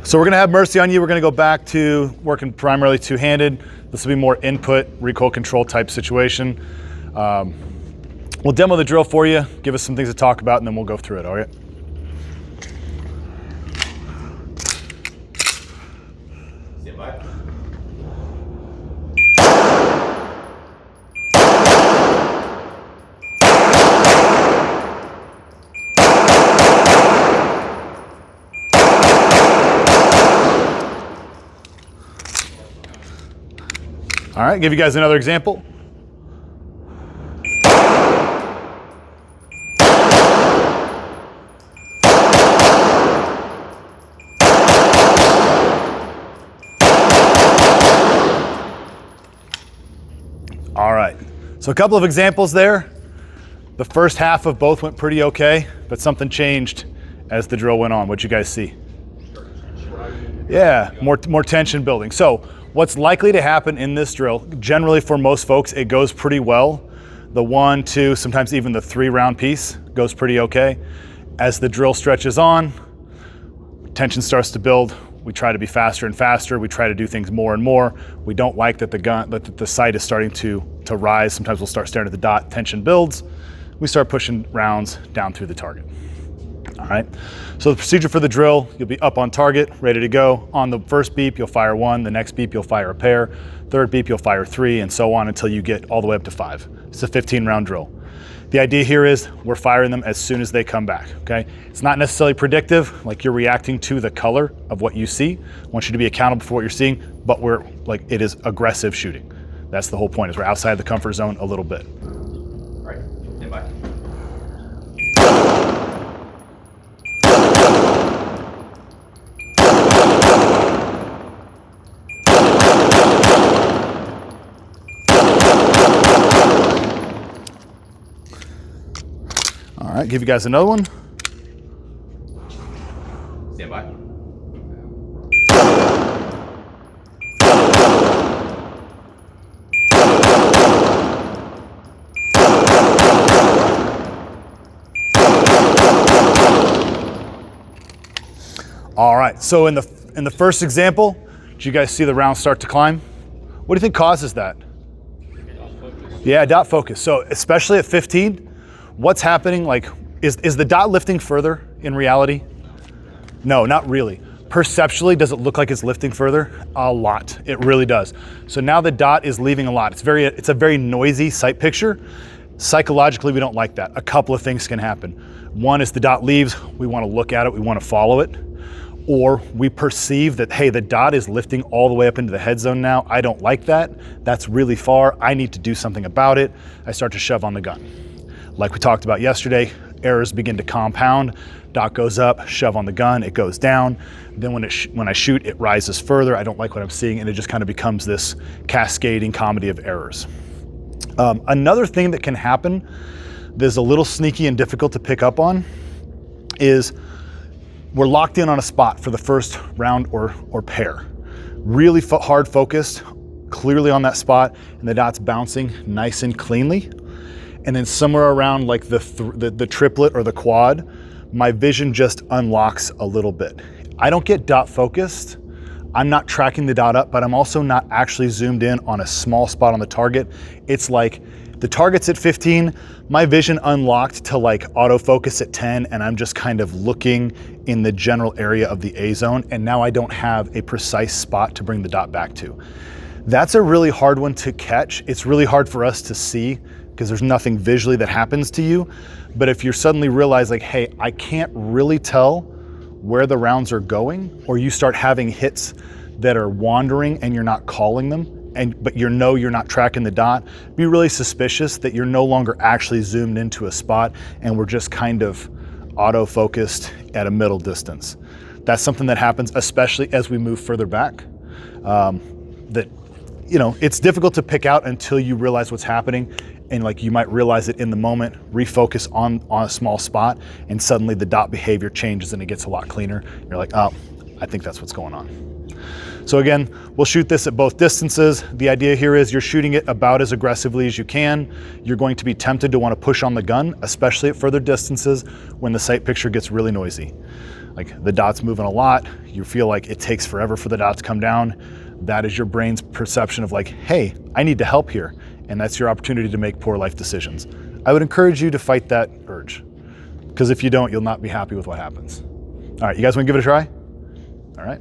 So we're gonna have mercy on you. We're gonna go back to working primarily two-handed. This will be more input, recoil control type situation. We'll demo the drill for you, give us some things to talk about, and then we'll go through it, all right? Stand by. All right, give you guys another example. All right, so a couple of examples there. The first half of both went pretty okay, but something changed as the drill went on. What'd you guys see? Yeah, more tension building. So what's likely to happen in this drill, generally for most folks, it goes pretty well. The 1, 2, sometimes even the 3-round piece goes pretty okay. As the drill stretches on, tension starts to build. We try to be faster and faster. We try to do things more and more. We don't like that the sight is starting to rise. Sometimes we'll start staring at the dot, tension builds. We start pushing rounds down through the target. All right, so the procedure for the drill, you'll be up on target, ready to go. On the first beep, you'll fire 1. The next beep, you'll fire a pair. Third beep, you'll fire 3, and so on until you get all the way up to 5. It's a 15-round drill. The idea here is we're firing them as soon as they come back, okay? It's not necessarily predictive, like you're reacting to the color of what you see. I want you to be accountable for what you're seeing, but it is aggressive shooting. That's the whole point, is we're outside the comfort zone a little bit. All right, stand by. All right, give you guys another one. Stand by. All right, so in the first example, did you guys see the round start to climb? What do you think causes that? Yeah, dot focus. So especially at 15, what's happening? Like, is the dot lifting further in reality? No, not really. Perceptually, does it look like it's lifting further? A lot, it really does. So now the dot is leaving a lot. It's a very noisy sight picture. Psychologically, we don't like that. A couple of things can happen. One is the dot leaves, we want to look at it, we want to follow it. Or we perceive that, hey, the dot is lifting all the way up into the head zone now. I don't like that. That's really far. I need to do something about it. I start to shove on the gun. Like we talked about yesterday, errors begin to compound. Dot goes up, shove on the gun, it goes down. Then when I shoot, it rises further. I don't like what I'm seeing, and it just kind of becomes this cascading comedy of errors. Another thing that can happen that's a little sneaky and difficult to pick up on is we're locked in on a spot for the first round or pair. Really hard focused, clearly on that spot, and the dot's bouncing nice and cleanly. And then somewhere around like the triplet or the quad, my vision just unlocks a little bit. I don't get dot focused. I'm not tracking the dot up, but I'm also not actually zoomed in on a small spot on the target. It's like the target's at 15, my vision unlocked to like autofocus at 10, and I'm just kind of looking in the general area of the A zone, and now I don't have a precise spot to bring the dot back to. That's a really hard one to catch. It's really hard for us to see because there's nothing visually that happens to you. But if you suddenly realize like, hey, I can't really tell where the rounds are going, or you start having hits that are wandering and you're not calling them, but you're not tracking the dot, be really suspicious that you're no longer actually zoomed into a spot and we're just kind of auto-focused at a middle distance. That's something that happens especially as we move further back. It's difficult to pick out until you realize what's happening, and like you might realize it in the moment, refocus on a small spot, and suddenly the dot behavior changes and it gets a lot cleaner. You're like, oh, I think that's what's going on. So again, we'll shoot this at both distances. The idea here is you're shooting it about as aggressively as you can. You're going to be tempted to want to push on the gun, especially at further distances when the sight picture gets really noisy. like the dot's moving a lot, you feel like it takes forever for the dot to come down, that is your brain's perception of like, hey, I need to help here. And that's your opportunity to make poor life decisions. I would encourage you to fight that urge, because if you don't, you'll not be happy with what happens. All right, you guys want to give it a try? All right.